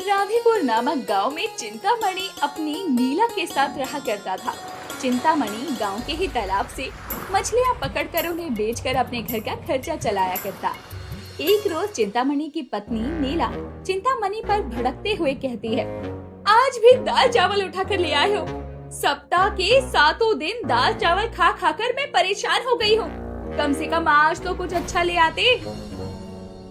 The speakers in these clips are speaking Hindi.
राधेपुर नामक गांव में चिंतामणि अपनी नीला के साथ रहा करता था। चिंतामणि गांव के ही तालाब से मछलियां पकड़कर उन्हें बेचकर अपने घर का खर्चा चलाया करता। एक रोज चिंतामणि की पत्नी नीला चिंतामणि पर भड़कते हुए कहती है, आज भी दाल चावल उठा कर ले आए हो। सप्ताह के 7 दिन दाल चावल खा खाकर मैं परेशान हो गई हूँ। कम से कम आज तो कुछ अच्छा ले आते।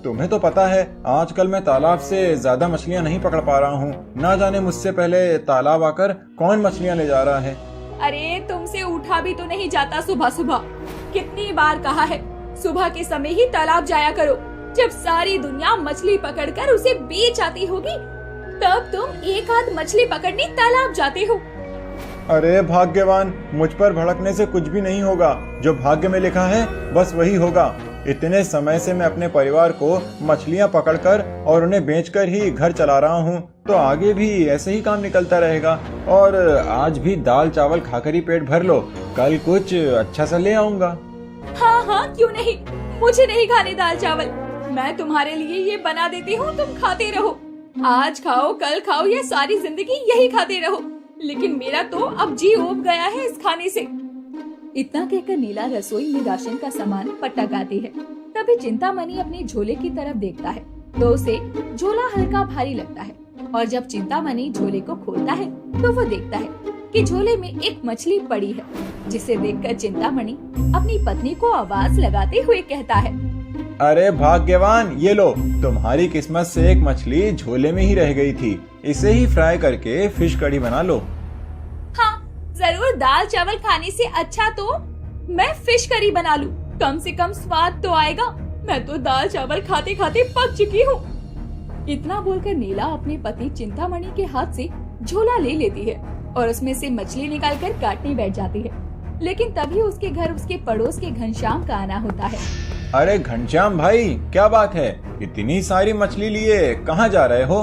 तुम्हें तो पता है आजकल मैं तालाब से ज्यादा मछलियाँ नहीं पकड़ पा रहा हूँ। ना जाने मुझसे पहले तालाब आकर कौन मछलियाँ ले जा रहा है। अरे तुमसे उठा भी तो नहीं जाता सुबह सुबह। कितनी बार कहा है सुबह के समय ही तालाब जाया करो। जब सारी दुनिया मछली पकड़कर उसे बेच आती होगी तब तुम एक आध मछली पकड़ने तालाब जाते हो। अरे भाग्यवान, मुझ पर भड़कने से कुछ भी नहीं होगा। जो भाग्य में लिखा है बस वही होगा। इतने समय से मैं अपने परिवार को मछलियां पकड़कर और उन्हें बेचकर ही घर चला रहा हूँ, तो आगे भी ऐसे ही काम निकलता रहेगा। और आज भी दाल चावल खाकर ही पेट भर लो, कल कुछ अच्छा सा ले आऊंगा। हाँ हाँ क्यों नहीं, मुझे नहीं खाने दाल चावल। मैं तुम्हारे लिए ये बना देती हूँ, तुम खाते रहो। आज खाओ कल खाओ, ये सारी जिंदगी यही खाते रहो। लेकिन मेरा तो अब जी उब गया है इस खाने से। इतना कहकर नीला रसोई में राशन का सामान पटकाती है। तभी चिंतामणि अपने झोले की तरफ देखता है तो उसे झोला हल्का भारी लगता है। और जब चिंतामणि झोले को खोलता है तो वो देखता है कि झोले में एक मछली पड़ी है, जिसे देखकर चिंतामणि अपनी पत्नी को आवाज लगाते हुए कहता है, अरे भाग्यवान, ये लो, तुम्हारी किस्मत से एक मछली झोले में ही रह गई थी। इसे ही फ्राई करके फिश कड़ी बना लो। हाँ जरूर, दाल चावल खाने से अच्छा तो मैं फिश करी बना लूं। कम से कम स्वाद तो आएगा। मैं तो दाल चावल खाते खाते पक चुकी हूँ। इतना बोलकर नीला अपने पति चिंतामणि के हाथ से झोला ले लेती है और उसमें से मछली निकालकर काटने बैठ जाती है। लेकिन तभी उसके घर उसके पड़ोस के घनश्याम का आना होता है। अरे घनश्याम भाई, क्या बात है? इतनी सारी मछली लिए कहाँ जा रहे हो?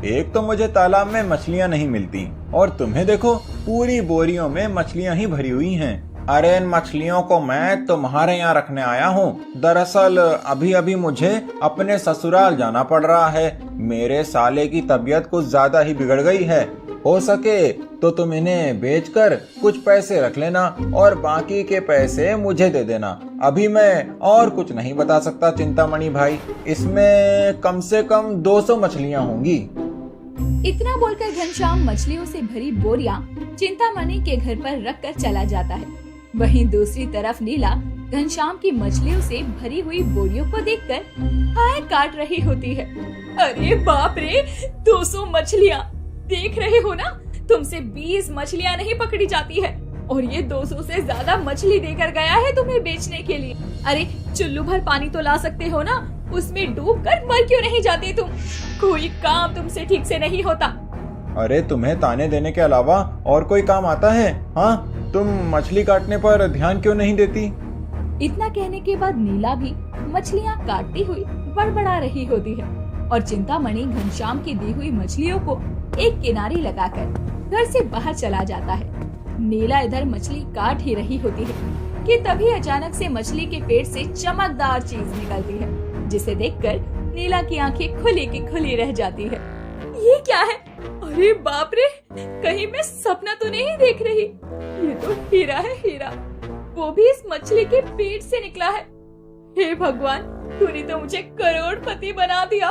एक तो मुझे तालाब में मछलियाँ नहीं मिलती और तुम्हें देखो पूरी बोरियों में मछलियाँ ही भरी हुई हैं। अरे इन मछलियों को मैं तुम्हारे यहाँ रखने आया हूँ। दरअसल अभी अभी मुझे अपने ससुराल जाना पड़ रहा है। मेरे साले की तबीयत कुछ ज्यादा ही बिगड़ गई है। हो सके तो तुम इन्हें बेचकर कुछ पैसे रख लेना और बाकी के पैसे मुझे दे देना। अभी मैं और कुछ नहीं बता सकता चिंतामणि भाई। इसमें कम से कम 200 मछलियाँ होंगी। इतना बोलकर घनश्याम मछलियों से भरी बोरियां चिंतामणि के घर पर रखकर चला जाता है। वहीं दूसरी तरफ नीला घनश्याम की मछलियों से भरी हुई बोरियों को देखकर हाय काट रही होती है। अरे बाप रे, 200 मछलियाँ! देख रहे हो ना, तुमसे 20 मछलियाँ नहीं पकड़ी जाती है और ये 200 से ज्यादा मछली देकर गया है तुम्हें बेचने के लिए। अरे चुल्लू भर पानी तो ला सकते हो ना, उसमें डूब कर मर क्यों नहीं जाते तुम? कोई काम तुमसे ठीक से नहीं होता। अरे तुम्हें ताने देने के अलावा और कोई काम आता है? हाँ, तुम मछली काटने पर ध्यान क्यों नहीं देती? इतना कहने के बाद नीला भी मछलियाँ काटती हुई बड़बड़ा रही होती है और चिंतामणि घनश्याम की दी हुई मछलियों को एक किनारे लगाकर घर से बाहर चला जाता है। नीला इधर मछली काट ही रही होती है कि तभी अचानक से मछली के पेट से चमकदार चीज निकलती है, जिसे देखकर नीला की आंखें खुली की खुली रह जाती है। ये क्या है? अरे बाप रे, कहीं मैं सपना तो नहीं देख रही? ये तो हीरा है, हीरा, वो भी इस मछली के पेट से निकला है। हे भगवान, तूने तो मुझे करोड़पति बना दिया।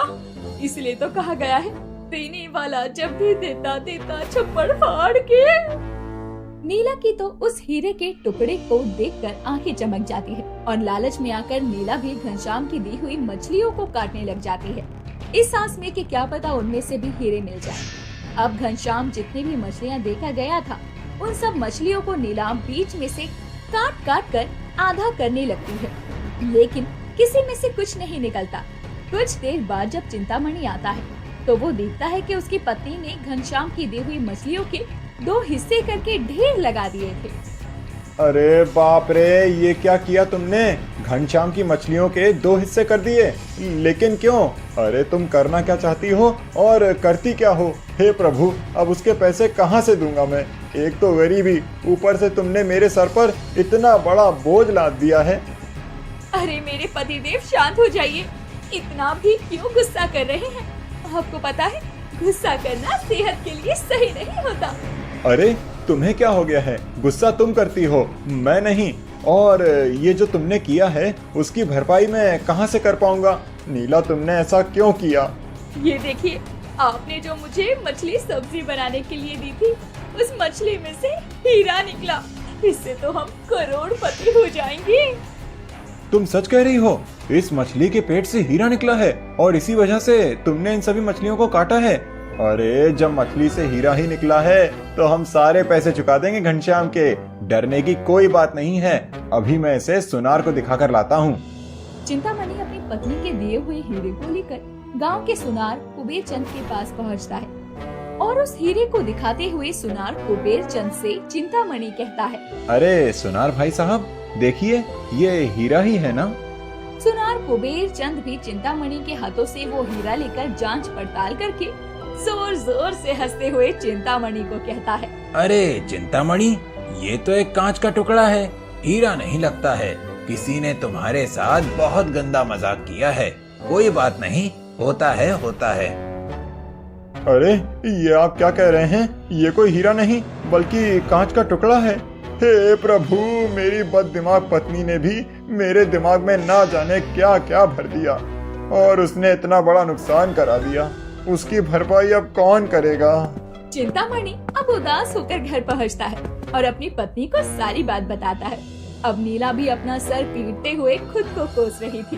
इसलिए तो कहा गया है, देने वाला जब भी देता देता छप्पड़ फाड़ के। नीला की तो उस हीरे के टुकड़े को देखकर आंखें चमक जाती है और लालच में आकर नीला भी घनश्याम की दी हुई मछलियों को काटने लग जाती है, इस सांस में कि क्या पता उनमें से भी हीरे मिल जाए। अब घनश्याम जितनी भी मछलियाँ देखा गया था उन सब मछलियों को नीला बीच में से काट काट कर आधा करने लगती है, लेकिन किसी में से कुछ नहीं निकलता। कुछ देर बाद जब चिंतामणि आता है तो वो देखता है कि उसकी पत्नी ने घनश्याम की दी हुई मछलियों के 2 हिस्से करके ढेर लगा दिए थे। अरे बाप रे, ये क्या किया तुमने? घनश्याम की मछलियों के 2 हिस्से कर दिए? लेकिन क्यों? अरे तुम करना क्या चाहती हो और करती क्या हो? हे प्रभु, अब उसके पैसे कहाँ से दूंगा मैं? एक तो गरीबी, ऊपर से तुमने मेरे सर पर इतना बड़ा बोझ लाद दिया है। अरे मेरे पतिदेव, शांत हो जाइए। इतना भी क्यों गुस्सा कर रहे हैं? आपको पता है गुस्सा करना सेहत के लिए सही नहीं होता। अरे तुम्हें क्या हो गया है? गुस्सा तुम करती हो, मैं नहीं। और ये जो तुमने किया है उसकी भरपाई मैं कहाँ से कर पाऊंगा? नीला, तुमने ऐसा क्यों किया? ये देखिए, आपने जो मुझे मछली सब्जी बनाने के लिए दी थी, उस मछली में से हीरा निकला। इससे तो हम करोड़पति हो जाएंगे। तुम सच कह रही हो? इस मछली के पेट से हीरा निकला है और इसी वजह से तुमने इन सभी मछलियों को काटा है? अरे जब मछली से हीरा ही निकला है तो हम सारे पैसे चुका देंगे घनश्याम के। डरने की कोई बात नहीं है। अभी मैं इसे सुनार को दिखाकर लाता हूँ। चिंतामणि अपनी पत्नी के दिए हुए हीरे को लेकर गांव के सुनार कुबेर चंद के पास पहुंचता है और उस हीरे को दिखाते हुए सुनार कुबेर चंद से चिंतामणि कहता है, अरे सुनार भाई साहब, देखिए ये हीरा ही है ना? सुनार कुबेर चंद भी चिंतामणि के हाथों से वो हीरा लेकर जांच पड़ताल करके जोर जोर से हंसते हुए चिंतामणि को कहता है, अरे चिंतामणि, ये तो एक कांच का टुकड़ा है, हीरा नहीं लगता है। किसी ने तुम्हारे साथ बहुत गंदा मजाक किया है। कोई बात नहीं, होता है होता है। अरे ये आप क्या कह रहे हैं? ये कोई हीरा नहीं बल्कि कांच का टुकड़ा है। हे प्रभु, मेरी बददिमाग पत्नी ने भी मेरे दिमाग में ना जाने क्या क्या भर दिया और उसने इतना बड़ा नुकसान करा दिया। उसकी भरपाई अब कौन करेगा? चिंतामणि अब उदास होकर घर पहुंचता है और अपनी पत्नी को सारी बात बताता है। अब नीला भी अपना सर पीटते हुए खुद को कोस रही थी।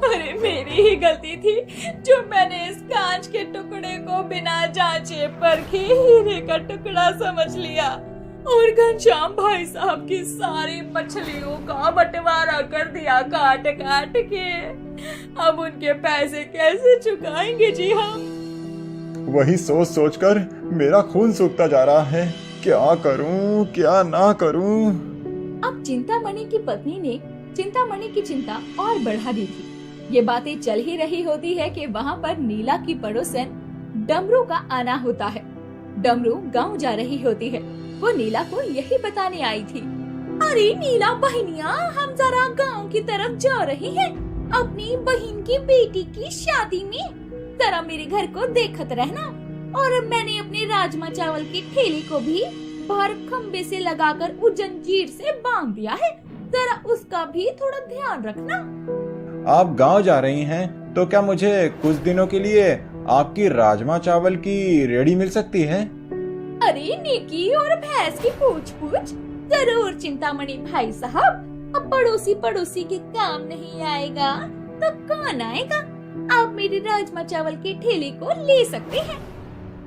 अरे मेरी ही गलती थी जो मैंने इस कांच के टुकड़े को बिना जांचे परखे हीरे का टुकड़ा समझ लिया और घनश्याम भाई साहब की सारी मछलियों का बंटवारा कर दिया काट काट के। अब उनके पैसे कैसे चुकाएंगे जी हम? वही सोच सोच कर मेरा खून सूखता जा रहा है। क्या करूं, क्या ना करूं? अब चिंतामणि की पत्नी ने चिंतामणि की चिंता और बढ़ा दी थी। ये बातें चल ही रही होती है कि वहाँ पर नीला की पड़ोसन डमरू का आना होता है। डमरू गांव जा रही होती है। वो नीला को यही बताने आई थी। अरे नीला बहनिया, हम जरा गांव की तरफ जा रहे हैं अपनी बहन की बेटी की शादी में। जरा मेरे घर को देखत रहना। और मैंने अपने राजमा चावल के ठेले को भी बाहर खम्बे से लगाकर वो जंजीर से बांध दिया है। जरा उसका भी थोड़ा ध्यान रखना। आप गांव जा रही हैं तो क्या मुझे कुछ दिनों के लिए आपकी राजमा चावल की रेडी मिल सकती है? अरे नेकी और भैंस की पूछ पूछ, जरूर चिंतामणि भाई साहब। अब पड़ोसी पड़ोसी के काम नहीं आएगा तो कौन आएगा? आप मेरे राजमा चावल के ठेले को ले सकते हैं।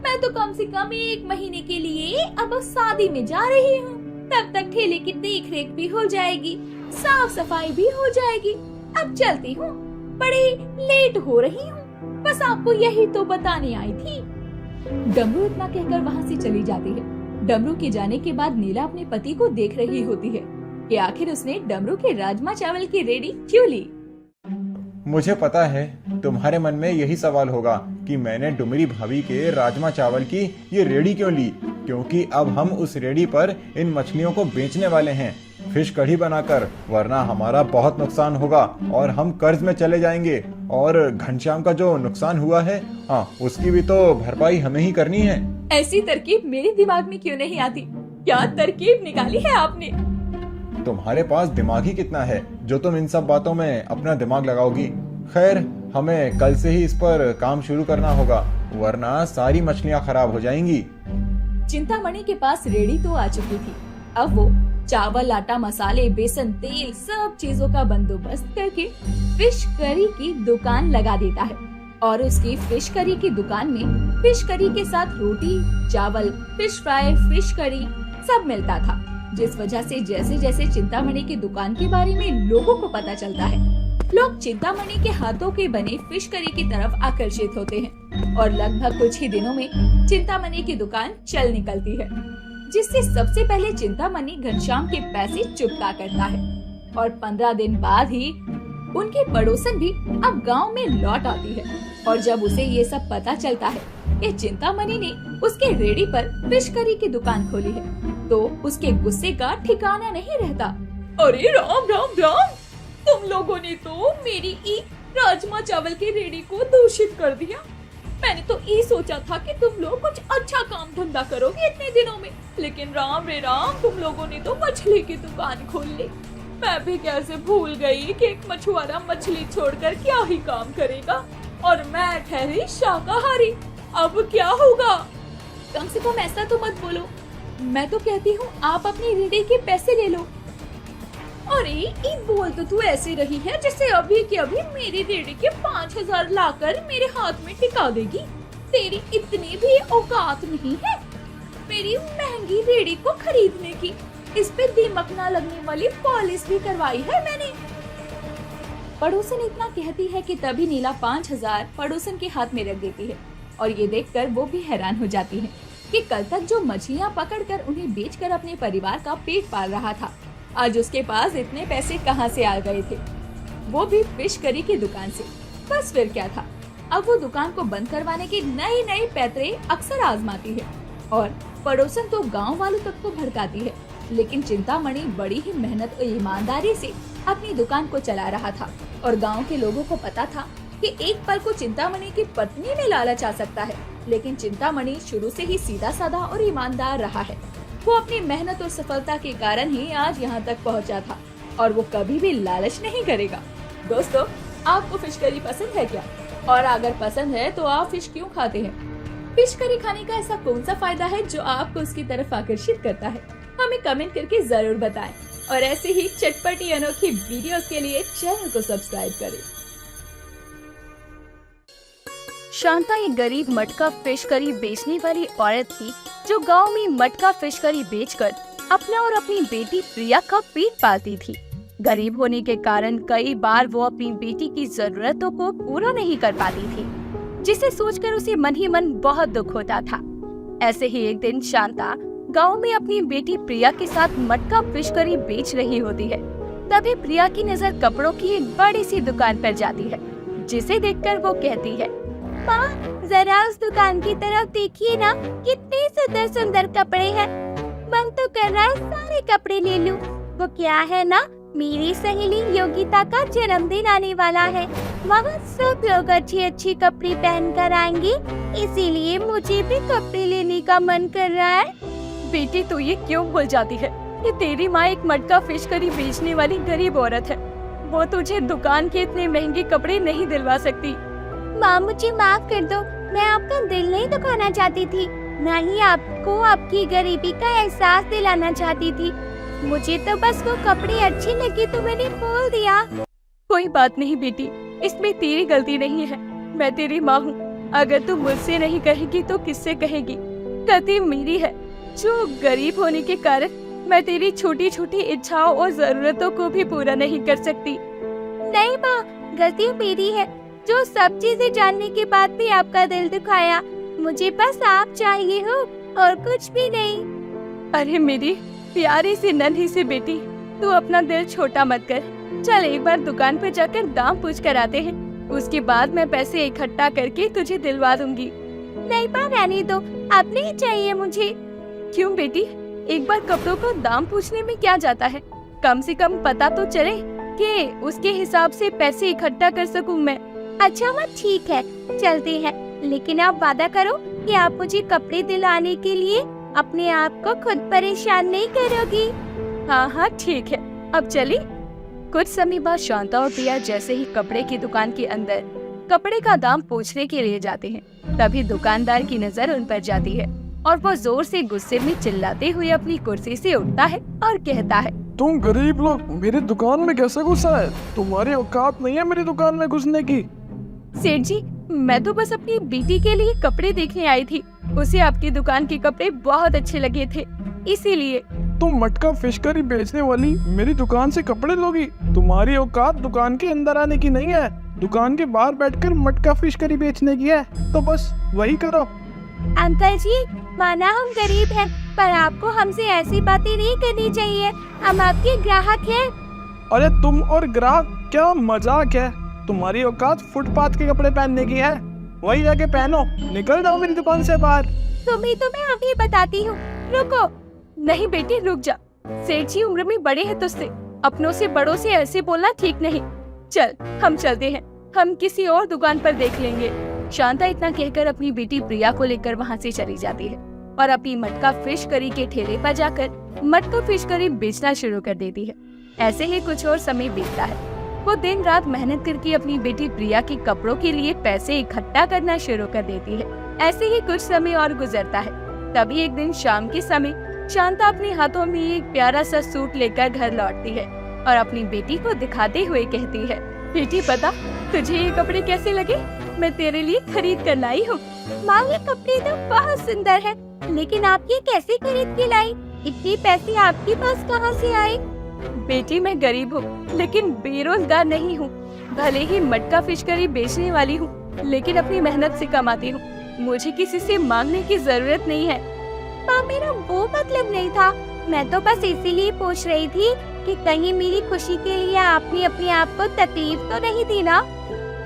मैं तो कम से कम 1 महीने के लिए अब शादी में जा रही हूँ। तब तक ठेले की देख रेख भी हो जाएगी, साफ सफाई भी हो जाएगी। अब चलती हूँ, बड़ी लेट हो रही हूँ। बस आपको यही तो बताने आई थी। डमरू इतना कहकर वहाँ से चली जाती है। डमरू के जाने के बाद नीला अपने पति को देख रही होती है कि आखिर उसने डमरू के राजमा चावल की रेडी क्यों ली। मुझे पता है तुम्हारे मन में यही सवाल होगा कि मैंने डुमरी भाभी के राजमा चावल की ये रेडी क्यों ली, क्योंकि अब हम उस रेडी पर इन मछलियों को बेचने वाले हैं फिश कढ़ी बनाकर, वरना हमारा बहुत नुकसान होगा और हम कर्ज में चले जाएंगे। और घनश्याम का जो नुकसान हुआ है, हाँ, उसकी भी तो भरपाई हमें ही करनी है। ऐसी तरकीब मेरे दिमाग में क्यों नहीं आती? क्या तरकीब निकाली है आपने? तुम्हारे पास दिमाग ही कितना है जो तुम इन सब बातों में अपना दिमाग लगाओगी। खैर, हमें कल से ही इस पर काम शुरू करना होगा, वरना सारी मछलियाँ खराब हो जाएंगी। चिंतामणि के पास रेडी तो आ चुकी थी। अब वो चावल, आटा, मसाले, बेसन, तेल, सब चीजों का बंदोबस्त करके फिश करी की दुकान लगा देता है। और उसकी फिश करी की दुकान में फिश करी के साथ रोटी, चावल, फिश फ्राई, फिश करी सब मिलता था। जिस वजह से जैसे जैसे चिंतामणि की दुकान के बारे में लोगों को पता चलता है, लोग चिंतामणि के हाथों के बने फिश करी की तरफ आकर्षित होते हैं और लगभग कुछ ही दिनों में चिंतामणि की दुकान चल निकलती है, जिससे सबसे पहले चिंतामणि घनश्याम के पैसे चुकता करता है। और 15 दिन बाद ही उनकी पड़ोसन भी अब गांव में लौट आती है। और जब उसे ये सब पता चलता है कि चिंतामणि ने उसके रेडी पर फिश करी की दुकान खोली है, तो उसके गुस्से का ठिकाना नहीं रहता। अरे राम राम राम, तुम लोगों ने तो मेरी राजमा चावल की रेडी को दूषित कर दिया। मैंने तो ये सोचा था कि तुम लोग कुछ अच्छा काम धंधा करोगे इतने दिनों में, लेकिन राम रे राम, तुम लोगों ने तो मछली की दुकान खोल ली। मैं भी कैसे भूल गई कि एक मछुआरा मछली छोड़कर क्या ही काम करेगा, और मैं ठहरी शाकाहारी। अब क्या होगा? कम से कम ऐसा तो मत बोलो। मैं तो कहती हूँ आप अपनी रेडी के पैसे ले लो। अरे ये बोल तो तू ऐसे रही है जैसे अभी के अभी मेरी रेडी के 5,000 लाकर मेरे हाथ में टिका देगी। तेरी इतनी भी औकात नहीं है मेरी महंगी रेडी को खरीदने की। इस पे दीमक न लगने वाली पॉलिश भी करवाई है मैंने। पड़ोसन इतना कहती है कि तभी नीला 5,000 पड़ोसन के हाथ में रख देती है, और ये देखकर वो भी हैरान हो जाती है कि कल तक जो मछलियाँ पकड़कर उन्हें बेचकर अपने परिवार का पेट पाल रहा था, आज उसके पास इतने पैसे कहाँ से आ गए थे, वो भी फिश करी की दुकान से। बस फिर क्या था, अब वो दुकान को बंद करवाने की नई नई पैतरे अक्सर आजमाती है, और पड़ोसन तो गांव वालों तक तो भड़काती है, लेकिन चिंतामणि बड़ी ही मेहनत और ईमानदारी से अपनी दुकान को चला रहा था। और गांव के लोगों को पता था कि एक पल को चिंतामणि की पत्नी में लालच आ सकता है, लेकिन चिंतामणि शुरू से ही सीधा साधा और ईमानदार रहा है। वो अपनी मेहनत और सफलता के कारण ही आज यहाँ तक पहुँचा था, और वो कभी भी लालच नहीं करेगा। दोस्तों, आपको फिश करी पसंद है क्या? और अगर पसंद है तो आप फिश क्यों खाते हैं? फिश करी खाने का ऐसा कौन सा फायदा है जो आपको उसकी तरफ आकर्षित करता है? हमें कमेंट करके जरूर बताएं, और ऐसे ही चटपटी अनोखी वीडियोस के लिए चैनल को सब्सक्राइब करें। शांता एक गरीब मटका फिश करी बेचने वाली औरत थी, जो गांव में मटका फिश करी बेचकर अपना और अपनी बेटी प्रिया का पेट पालती थी। गरीब होने के कारण कई बार वो अपनी बेटी की जरूरतों को पूरा नहीं कर पाती थी, जिसे सोचकर उसे मन ही मन बहुत दुख होता था। ऐसे ही एक दिन शांता गांव में अपनी बेटी प्रिया के साथ मटका फिश करी बेच रही होती है। तभी प्रिया की नजर कपड़ों की एक बड़ी सी दुकान पर जाती है, जिसे देखकर वो कहती है, माँ, जरा उस दुकान की तरफ देखिए ना, कितने सुंदर सुंदर कपड़े हैं। मन तो कर रहा है सारे कपड़े ले लूं। वो क्या है ना, मेरी सहेली योगिता का जन्मदिन आने वाला है, वहाँ सब लोग अच्छी अच्छी कपड़े पहन कर आएंगे, इसीलिए मुझे भी कपड़े लेने का मन कर रहा है। बेटी, तो ये क्यों भूल जाती है कि तेरी माँ एक मटका फिश करी बेचने वाली गरीब औरत है। वो तुझे दुकान के इतने महंगे कपड़े नहीं दिलवा सकती। माँ, मुझे माफ कर दो, मैं आपका दिल नहीं दुखाना चाहती थी, न ही आपको आपकी गरीबी का एहसास दिलाना चाहती थी। मुझे तो बस वो कपड़े अच्छे लगे तो मैंने बोल दिया। कोई बात नहीं बेटी, इसमें तेरी गलती नहीं है। मैं तेरी माँ हूँ, अगर तू मुझसे नहीं कहेगी तो किससे कहेगी? गलती मेरी है, जो गरीब होने के कारण मैं तेरी छोटी छोटी इच्छाओं और जरूरतों को भी पूरा नहीं कर सकती। नहीं माँ, गलती मेरी है, जो सब चीजें जानने के बाद भी आपका दिल दुखाया। मुझे बस आप चाहिए हो और कुछ भी नहीं। अरे मेरी प्यारी सी नन्ही सी बेटी, तू अपना दिल छोटा मत कर। चल एक बार दुकान पे जाकर दाम पूछ कर आते हैं, उसके बाद मैं पैसे इकट्ठा करके तुझे दिलवा दूंगी। नहीं माँ, रहने दो, अब नहीं चाहिए मुझे। क्यों बेटी, एक बार कपड़ों का दाम पूछने में क्या जाता है? कम से कम पता तो चले कि उसके हिसाब से पैसे इकट्ठा कर सकूं मैं। अच्छा माँ, ठीक है, चलते हैं, लेकिन आप वादा करो कि आप मुझे कपड़े दिलाने के लिए अपने आप को खुद परेशान नहीं करोगी। हाँ हाँ ठीक है, अब चली। कुछ समय बाद शांता और प्रिया जैसे ही कपड़े की दुकान के अंदर कपड़े का दाम पूछने के लिए जाते हैं, तभी दुकानदार की नजर उन पर जाती है, और वो जोर से गुस्से में चिल्लाते हुए अपनी कुर्सी से उठता है और कहता है, तुम गरीब लोग मेरी दुकान में कैसे घुसा है? तुम्हारी औकात नहीं है मेरी दुकान में घुसने की। सेठ जी, मैं तो बस अपनी बेटी के लिए कपड़े देखने आई थी, उसे आपकी दुकान के कपड़े बहुत अच्छे लगे थे, इसीलिए। तुम मटका फिश करी बेचने वाली मेरी दुकान से कपड़े लोगी? तुम्हारी औकात दुकान के अंदर आने की नहीं है, दुकान के बाहर बैठकर मटका फिश करी बेचने की है, तो बस वही करो। अंकल जी, माना हम गरीब हैं, पर आपको हमसे ऐसी बातें नहीं करनी चाहिए, हम आपके ग्राहक हैं। अरे तुम और ग्राहक, क्या मजाक है? तुम्हारी औकात फुटपाथ के कपड़े पहनने की है, वही जाके पहनो, निकल जाओ मेरी दुकान से बाहर। तुम्हें तो मैं अभी बताती हूँ, रुको। नहीं बेटी, रुक जा, सेठ जी उम्र में बड़े हैं तुझसे, अपनों से बड़ों से ऐसे बोलना ठीक नहीं। चल हम चलते हैं, हम किसी और दुकान पर देख लेंगे। शांता इतना कहकर अपनी बेटी प्रिया को लेकर वहाँ से चली जाती है और अपनी मटका फिश करी के ठेले पर जाकर मटका फिश करी बेचना शुरू कर देती है। ऐसे ही कुछ और समय बीतता है। वो दिन रात मेहनत करके अपनी बेटी प्रिया के कपड़ों के लिए पैसे इकट्ठा करना शुरू कर देती है। ऐसे ही कुछ समय और गुजरता है। तभी एक दिन शाम के समय शांता अपने हाथों में एक प्यारा सा सूट लेकर घर लौटती है और अपनी बेटी को दिखाते हुए कहती है, बेटी पता तुझे ये कपड़े कैसे लगे? मैं तेरे लिए खरीद कर लाई हूँ। माँ ये कपड़े तो बहुत सुंदर है, लेकिन आप ये कैसे खरीद के लाई? इतने पैसे आपके पास कहाँ से आए? बेटी मैं गरीब हूँ लेकिन बेरोजगार नहीं हूँ। भले ही मटका फिश करी बेचने वाली हूँ लेकिन अपनी मेहनत से कमाती हूँ। मुझे किसी से मांगने की जरूरत नहीं है। माँ मेरा वो मतलब नहीं था, मैं तो बस इसीलिए पूछ रही थी कि कहीं मेरी खुशी के लिए आपने अपने आप को तकलीफ तो नहीं दी ना?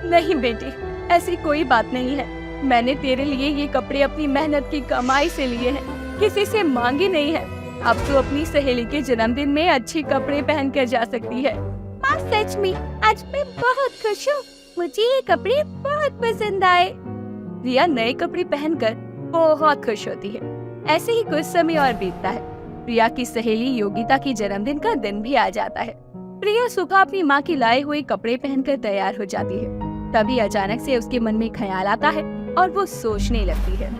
नहीं बेटी, ऐसी कोई बात नहीं है। मैंने तेरे लिए ये कपड़े अपनी मेहनत की कमाई से लिए हैं, किसी से मांगे नहीं है। अब तो अपनी सहेली के जन्मदिन में अच्छे कपड़े पहन कर जा सकती है। माँ सच में आज मैं बहुत खुश हूँ, मुझे ये कपड़े बहुत पसंद आए। रिया नए कपड़े पहनकर बहुत खुश होती है। ऐसे ही कुछ समय और बीतता है। प्रिया की सहेली योगिता की जन्मदिन का दिन भी आ जाता है। प्रिया सुबह अपनी माँ की लाए हुए कपड़े पहनकर तैयार हो जाती है। तभी अचानक से उसके मन में ख्याल आता है और वो सोचने लगती है,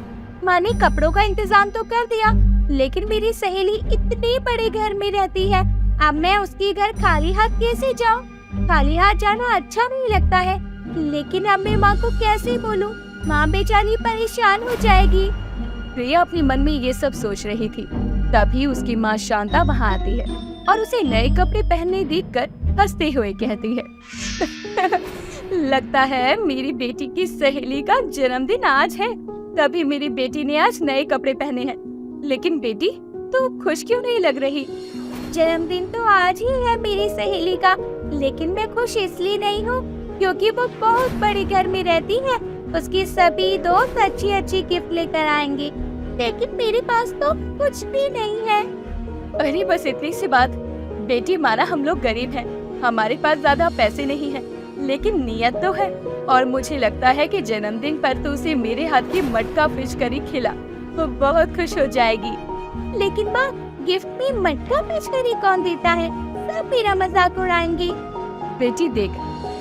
माँ ने कपड़ों का इंतजाम तो कर दिया, लेकिन मेरी सहेली इतने बड़े घर में रहती है, अब मैं उसके घर खाली हाथ कैसे जाऊँ? खाली हाथ जाना अच्छा नहीं लगता है, लेकिन अब मैं माँ को कैसे बोलूँ? माँ बेचारी परेशान हो जाएगी। प्रिया अपने मन में ये सब सोच रही थी। तभी उसकी माँ शांता वहाँ आती है और उसे नए कपड़े पहनने देखकर हंसते हुए कहती है लगता है मेरी बेटी की सहेली का जन्मदिन आज है, तभी मेरी बेटी ने आज नए कपड़े पहने हैं। लेकिन बेटी तू खुश क्यों नहीं लग रही? जन्मदिन तो आज ही है मेरी सहेली का, लेकिन मैं खुश इसलिए नहीं हूँ क्योंकि वो बहुत बड़े घर में रहती है। उसके सभी दोस्त अच्छी अच्छी गिफ्ट लेकर आएंगे, लेकिन मेरे पास तो कुछ भी नहीं है। अरे बस इतनी सी बात। बेटी माना हम लोग गरीब हैं, हमारे पास ज्यादा पैसे नहीं हैं, लेकिन नियत तो है। और मुझे लगता है कि जन्मदिन पर तो उसे मेरे हाथ की मटका फिश करी खिला, वो बहुत खुश हो जाएगी। लेकिन माँ गिफ्ट में मटका फिश करी कौन देता है? सब मेरा मजाक उड़ाएंगे। बेटी देख,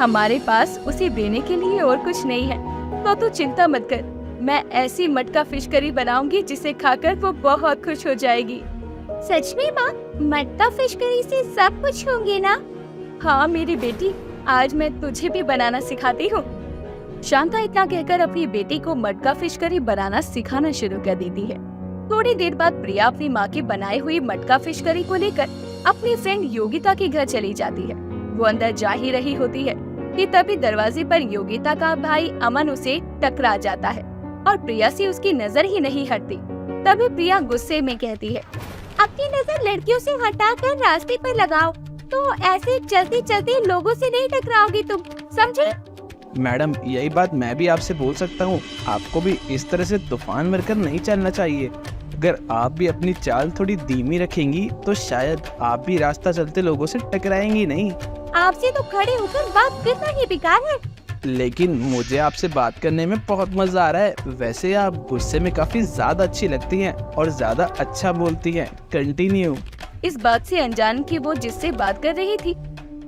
हमारे पास उसे देने के लिए और कुछ नहीं है, तो तू चिंता मत कर। मैं ऐसी मटका फिश करी बनाऊंगी जिसे खाकर वो बहुत खुश हो जाएगी। सच में माँ, मटका फिश करी से सब कुछ होंगे ना? हाँ मेरी बेटी, आज मैं तुझे भी बनाना सिखाती हूँ। शांता इतना कहकर अपनी बेटी को मटका फिश करी बनाना सिखाना शुरू कर देती है। थोड़ी देर बाद प्रिया अपनी माँ के बनाए हुए मटका फिश करी को लेकर अपनी फ्रेंड योगिता के घर चली जाती है। वो अंदर जा ही रही होती है कि तभी दरवाजे पर योगिता का भाई अमन उसे टकरा जाता है और प्रिया से उसकी नजर ही नहीं हटती। तभी प्रिया गुस्से में कहती है, अपनी नजर लड़कियों से हटाकर रास्ते पर लगाओ, तो ऐसे चलते चलते लोगों से नहीं टकराओगी तुम, समझे? मैडम यही बात मैं भी आपसे बोल सकता हूँ, आपको भी इस तरह से तूफान भरकर नहीं चलना चाहिए। अगर आप भी अपनी चाल थोड़ी धीमी रखेंगी तो शायद आप भी रास्ता चलते लोगों से टकराएंगी नहीं। आपसे तो खड़े होकर बात करना ही बेकार है। लेकिन मुझे आपसे बात करने में बहुत मजा आ रहा है। वैसे आप गुस्से में काफी ज्यादा अच्छी लगती हैं और ज्यादा अच्छा बोलती हैं। कंटिन्यू। इस बात से अनजान कि वो जिससे बात कर रही थी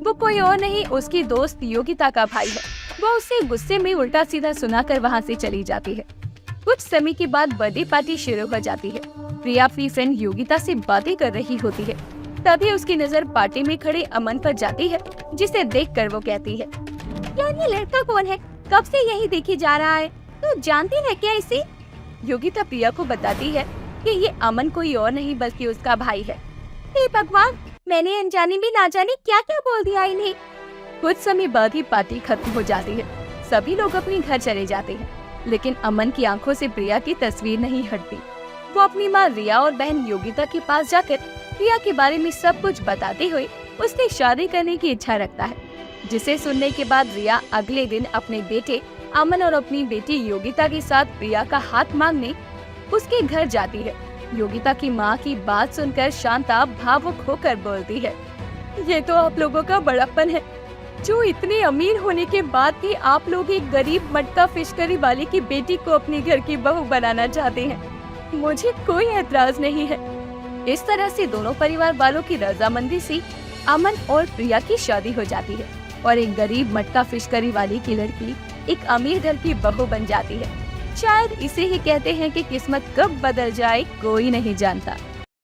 वो कोई और नहीं उसकी दोस्त योगिता का भाई है। वो उसे गुस्से में उल्टा सीधा सुनाकर वहाँ से चली जाती है। कुछ समय के बाद बर्थडे पार्टी शुरू हो जाती है। प्रिया अपनी फ्रेंड योगिता से बातें कर रही होती है। तभी उसकी नजर पार्टी में खड़े अमन पर जाती है, जिसे देखकर वो कहती है, यार ये लड़का कौन है? कब से यही देखे जा रहा है? तू जानती है क्या इसे? योगिता प्रिया को बताती है कि ये अमन कोई और नहीं बल्कि उसका भाई है। हे भगवान, मैंने अनजाने में ना जाने क्या क्या बोल दिया इन्हें। कुछ समय बाद ही पार्टी खत्म हो जाती है। सभी लोग अपने घर चले जाते हैं, लेकिन अमन की आंखों से प्रिया की तस्वीर नहीं हटती। वो अपनी माँ रिया और बहन योगिता के पास जाकर प्रिया के बारे में सब कुछ बताते हुए उससे शादी करने की इच्छा रखता है, जिसे सुनने के बाद रिया अगले दिन अपने बेटे अमन और अपनी बेटी योगिता के साथ प्रिया का हाथ मांगने उसके घर जाती है। योगिता की माँ की बात सुनकर शांता भावुक होकर बोलती है, ये तो आप लोगों का बड़प्पन है। जो इतने अमीर होने के बाद भी आप लोग एक गरीब मटका फिश करी वाले की बेटी को अपने घर की बहू बनाना चाहते हैं। मुझे कोई ऐतराज नहीं है। इस तरह से दोनों परिवार वालों की रजामंदी से अमन और प्रिया की शादी हो जाती है और एक गरीब मटका फिश करी वाली की लड़की एक अमीर घर की बहू बन जाती है। शायद इसे ही कहते हैं कि किस्मत कब बदल जाए कोई नहीं जानता।